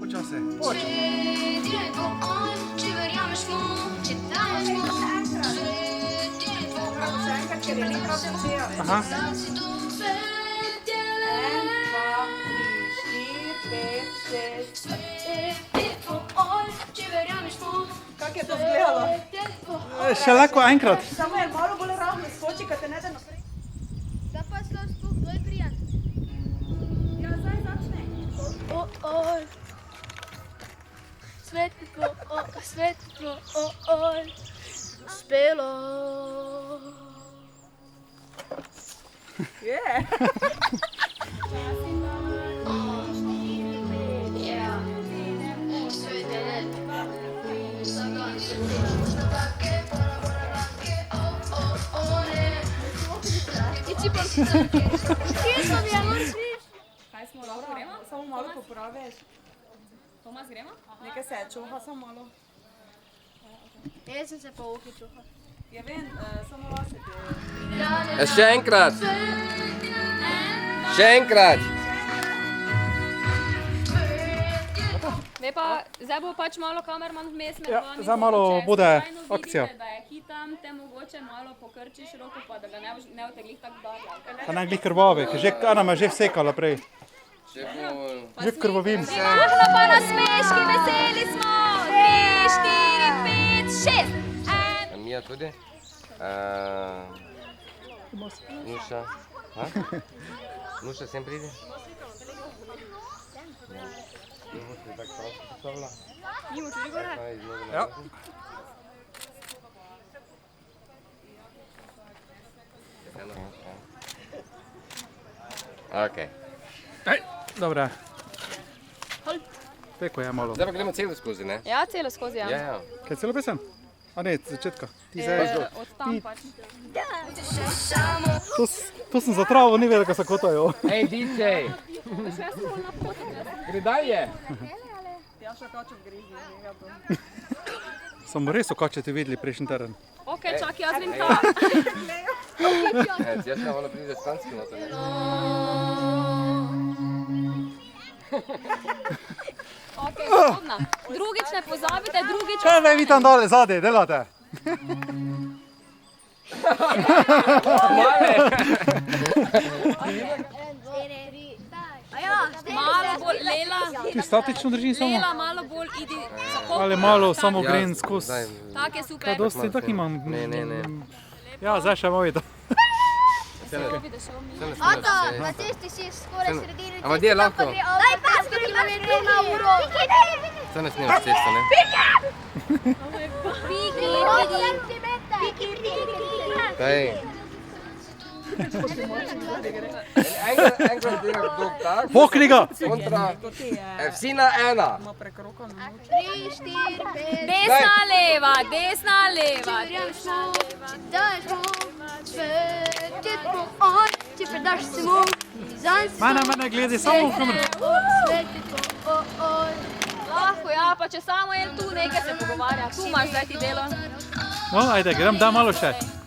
počasi. Aha. 1, 2, 3, 4, 5, 6. Kako je to izgledalo? Še lahko enkrat. Samo je malo bolj rahlo skoči, kad te ne da naprej. Da pa slov sploh doj prijat. Ja, zdaj začne. Svetlo, spelo. Je. Kje smo mi, amor, sviš? Kaj smo lahko gremo? Samo malo popraviš. Tomas, gremo? Nekaj se čuha, samo malo. Jaz sem se pa uhi čuha. Ja vem, samo lase ti. Še enkrat. Še enkrat. Ve pa, zdaj bo pač malo kamerman vmes med Ja, vami. zdaj malo mogoče bude slučajno akcija. vidite, da je hitam, te mogoče malo pokrčiš roko, pa da ga ne oteglih tako darla. Pa naj glih krvavi, ker že Ana me že vsekala prej. Še bolj. Že krvavim. Ahla pa na smeški, veseli smo! 3, 4, 5, 6. Mija tudi? Nuša. Nuša sem pridi? Nimo tudi gore? Ja. Okej. Dobre. Peko je malo. Zdaj pa gremo celo skozi, ne? Ja, celo skozi, ja. Ja. Kaj celo pesem? A ne, z začetka. Ti zdaj. Od tam pač. To sem za travo, ni vedel, kaj se kotajo. Ej, DJ! Gre dalje! Ja, še kačo grizi. Samo res okačete videli prejšnji teren. Ok, čak, jaz grem tam. Jaz še malo pride stanski na to, ne? Ok, podobna. Drugič ne pozabite, drugič... Kaj vi tam dole, zadaj, delate? Male! Malo bolj, Lela, Ti statično držim samo? Lela, malo bolj idi za kopno. Ali malo samo Ja, grem skozi? daj. Tak je super. Kaj dosti tak imam? Ne. Ja, zdaj še malo vidim. Oto, na cesti si skoraj sredini. Ama gdje je lahko? Daj 500 km na uro. Zdaj ne snimaš cesto, ne? Daj. Enkrat dela kdo tak, Pokri ga! kontra... Vsi na ena! Ima prek roko na noč. 3, 4, 5. Desna, leva, desna, leva. Če predaš se mu, Mene gledi samo v kameru. Lahko, ja, pa če samo en tu nekaj se pogovarja. Tu imaš zdaj ti delo. No, ajde, grem da malo še.